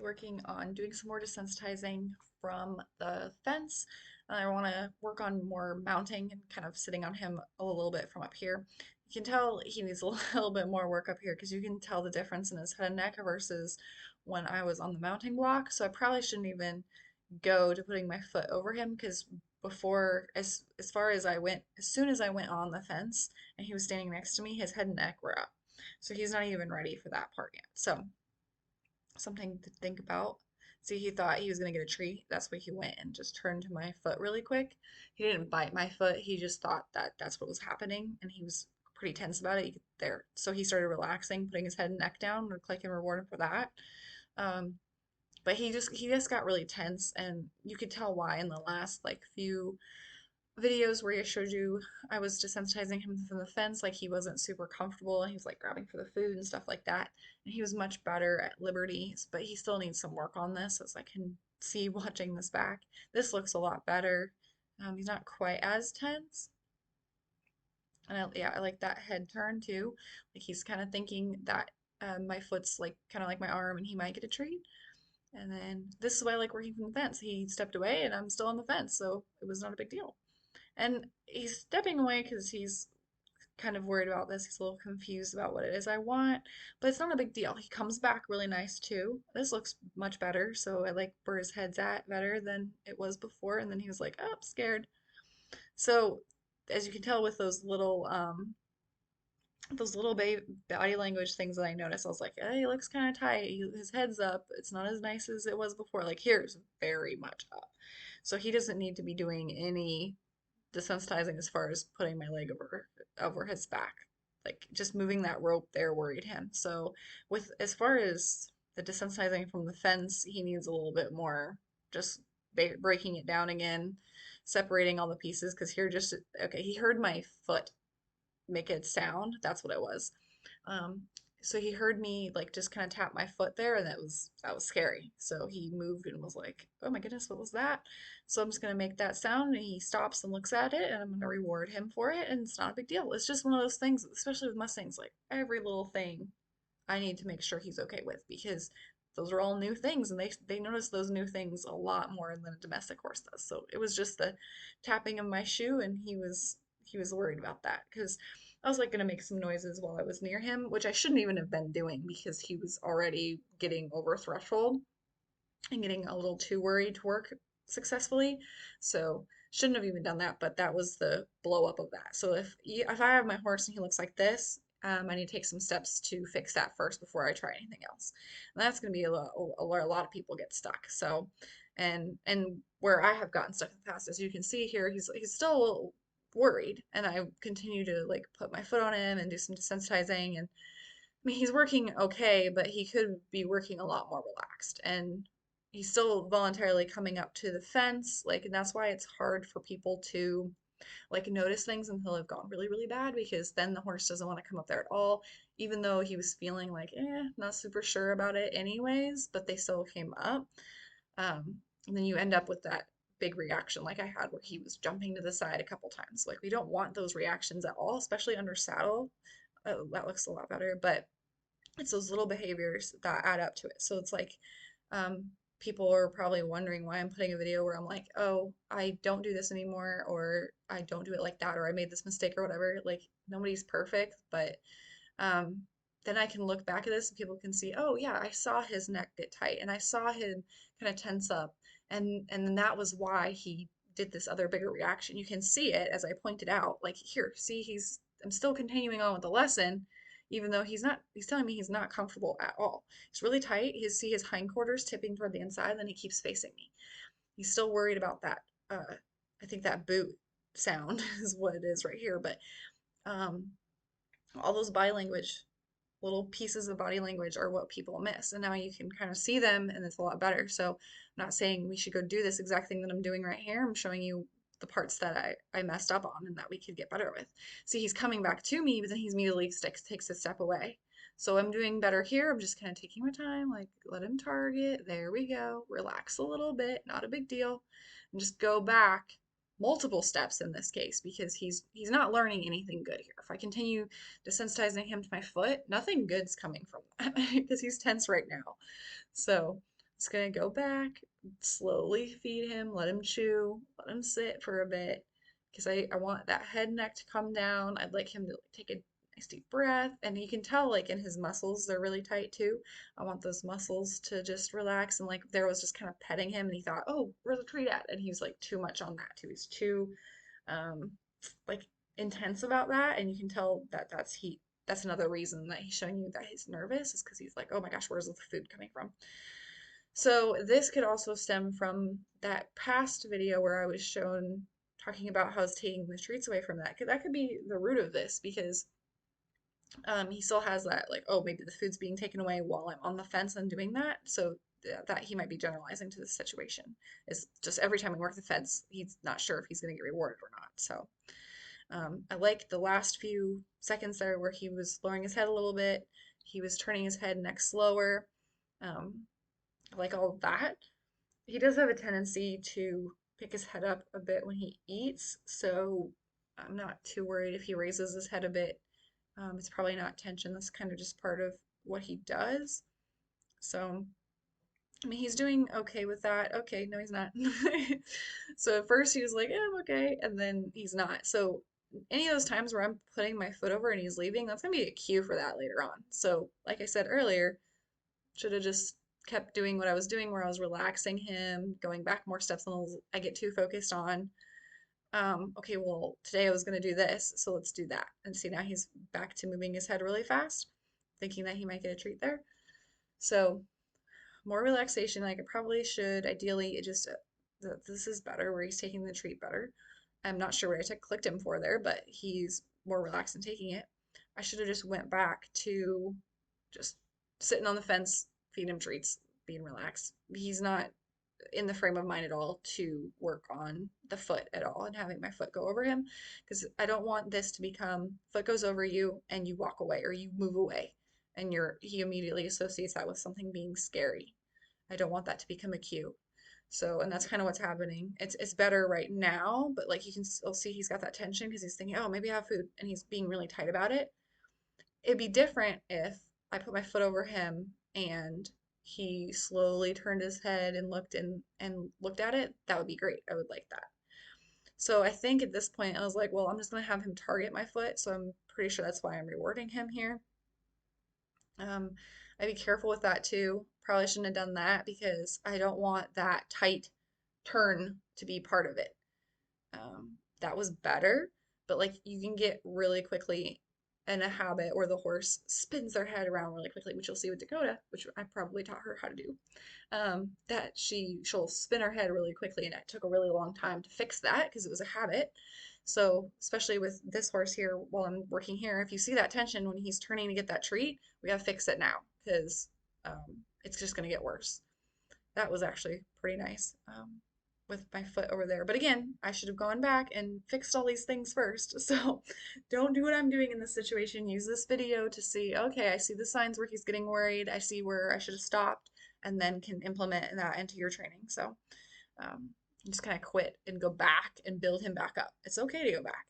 working on doing some more desensitizing from the fence. And I want to work on more mounting and kind of sitting on him a little bit from up here. You can tell he needs a little bit more work up here because you can tell the difference in his head and neck versus when I was on the mounting block. So I probably shouldn't even go to putting my foot over him because before, as far as I went, as soon as I went on the fence and he was standing next to me, his head and neck were up. So he's not even ready for that part yet. So something to think about. See, he thought he was going to get a treat. That's why he went and just turned to my foot really quick. He didn't bite my foot. He just thought that that's what was happening, and he was pretty tense about it. There, so he started relaxing, putting his head and neck down. We're clicking reward him for that. Um, but he just got really tense, and you could tell why in the last like few videos where I showed you I was desensitizing him from the fence, like he wasn't super comfortable and he was like grabbing for the food and stuff like that. And he was much better at Liberty, but he still needs some work on this as I can see watching this back. This looks a lot better. He's not quite as tense. And yeah, I like that head turn too. Like he's kind of thinking that my foot's like kind of like my arm and he might get a treat. And then this is why I like working from the fence. He stepped away and I'm still on the fence, so it was not a big deal. And he's stepping away because he's kind of worried about this. He's a little confused about what it is I want, but it's not a big deal. He comes back really nice too. This looks much better, so I like where his head's at better than it was before. And then he was like, "Oh, I'm scared." So as you can tell with those little body language things that I noticed, I was like, "Hey, he looks kind of tight. His head's up. It's not as nice as it was before. Like here's very much up." So he doesn't need to be doing any desensitizing as far as putting my leg over his back. Like just moving that rope there worried him. So with as far as the desensitizing from the fence, he needs a little bit more just breaking it down again, separating all the pieces because here just okay, he heard my foot make it sound. That's what it was. Um, so he heard me like just kind of tap my foot there, and that was scary. So he moved and was like, "Oh my goodness, what was that?" So I'm just gonna make that sound, and he stops and looks at it, and I'm gonna reward him for it, and it's not a big deal. It's just one of those things, especially with Mustangs, like every little thing I need to make sure he's okay with because those are all new things, and they notice those new things a lot more than a domestic horse does. So it was just the tapping of my shoe, and he was worried about that because I was like gonna make some noises while I was near him, which I shouldn't even have been doing because he was already getting over threshold and getting a little too worried to work successfully. So shouldn't have even done that, but that was the blow up of that. So if I have my horse and he looks like this, I need to take some steps to fix that first before I try anything else. And that's going to be where a lot of people get stuck. So, and where I have gotten stuck in the past, as you can see here, he's still a little worried, and I continue to like put my foot on him and do some desensitizing. And I mean, he's working okay, but he could be working a lot more relaxed. And he's still voluntarily coming up to the fence, like, and that's why it's hard for people to like notice things until they've gone really, really bad because then the horse doesn't want to come up there at all, even though he was feeling like, not super sure about it anyways, but they still came up. And then you end up with that big reaction like I had where he was jumping to the side a couple times. Like we don't want those reactions at all, especially under saddle. Oh, that looks a lot better, but it's those little behaviors that add up to it. So it's like um, people are probably wondering why I'm putting a video where I'm like, oh, I don't do this anymore, or I don't do it like that, or I made this mistake or whatever. Like nobody's perfect, but um, then I can look back at this and people can see, oh yeah, I saw his neck get tight and I saw him kind of tense up, and then that was why he did this other bigger reaction. You can see it as I pointed out. Like here, see, I'm still continuing on with the lesson even though he's telling me he's not comfortable at all. It's really tight. You see his hindquarters tipping toward the inside, then he keeps facing me. He's still worried about that. I think that boot sound is what it is right here, but um, all those body language, little pieces of body language are what people miss. And now you can kind of see them and it's a lot better. So I'm not saying we should go do this exact thing that I'm doing right here. I'm showing you the parts that I messed up on and that we could get better with. See, he's coming back to me, but then he immediately takes a step away. So I'm doing better here. I'm just kind of taking my time, like let him target. There we go. Relax a little bit, not a big deal. And just go back multiple steps in this case because he's not learning anything good here. If I continue desensitizing him to my foot, nothing good's coming from that because he's tense right now. So Just gonna go back, slowly feed him, let him chew, let him sit for a bit, because I want that head and neck to come down. I'd like him to take a nice deep breath, and you can tell like in his muscles they're really tight too. I want those muscles to just relax, and like there was just kind of petting him, and he thought, oh, where's the treat at? And he was like too much on that too. He's too um like intense about that, and you can tell that that's another reason that he's showing you that he's nervous is because he's like, oh my gosh, where's the food coming from? So this could also stem from that past video where I was shown talking about how I was taking the treats away from that. That could be the root of this because he still has that like, oh, maybe the food's being taken away while I'm on the fence and doing that. So that he might be generalizing to this situation is just every time we work the fence, he's not sure if he's going to get rewarded or not. So I like the last few seconds there where he was lowering his head a little bit. He was turning his head neck slower. Um, I like all of that. He does have a tendency to pick his head up a bit when he eats, so I'm not too worried if he raises his head a bit. It's probably not tension. That's kind of just part of what he does. So, I mean, he's doing okay with that. Okay, no, he's not. So at first he was like, yeah, I'm okay, and then he's not. So any of those times where I'm putting my foot over and he's leaving, that's gonna be a cue for that later on. So, like I said earlier, should have just kept doing what I was doing where I was relaxing him, going back more steps than I get too focused on. Okay, well, today I was going to do this, so let's do that. And see, now he's back to moving his head really fast, thinking that he might get a treat there. So, more relaxation, like I probably should. Ideally, it just, this is better where he's taking the treat better. I'm not sure what I clicked him for there, but he's more relaxed in taking it. I should have just went back to just sitting on the fence, feed him treats, being relaxed. He's not in the frame of mind at all to work on the foot at all and having my foot go over him because I don't want this to become foot goes over you and you walk away or you move away and he immediately associates that with something being scary. I don't want that to become a cue. So, and that's kind of what's happening. It's better right now, but like you can still see he's got that tension because he's thinking, oh, maybe I have food, and he's being really tight about it. It'd be different if I put my foot over him and he slowly turned his head and looked at it. That would be great. I would like that. So I think at this point I was like, well, I'm just gonna have him target my foot. So I'm pretty sure that's why I'm rewarding him here. I'd be careful with that too. Probably shouldn't have done that because I don't want that tight turn to be part of it. That was better, but like you can get really quickly in a habit where the horse spins their head around really quickly, which you'll see with Dakota, which I probably taught her how to do. That she'll spin her head really quickly, and it took a really long time to fix that because it was a habit. So especially with this horse here, while I'm working here, if you see that tension when he's turning to get that treat, we gotta fix it now because it's just gonna get worse. That was actually pretty nice with my foot over there. But again, I should have gone back and fixed all these things first. So don't do what I'm doing in this situation. Use this video to see, okay, I see the signs where he's getting worried. I see where I should have stopped and then can implement that into your training. So just kind of quit and go back and build him back up. It's okay to go back.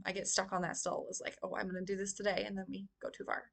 I get stuck on that still. It's like, oh, I'm going to do this today. And then we go too far.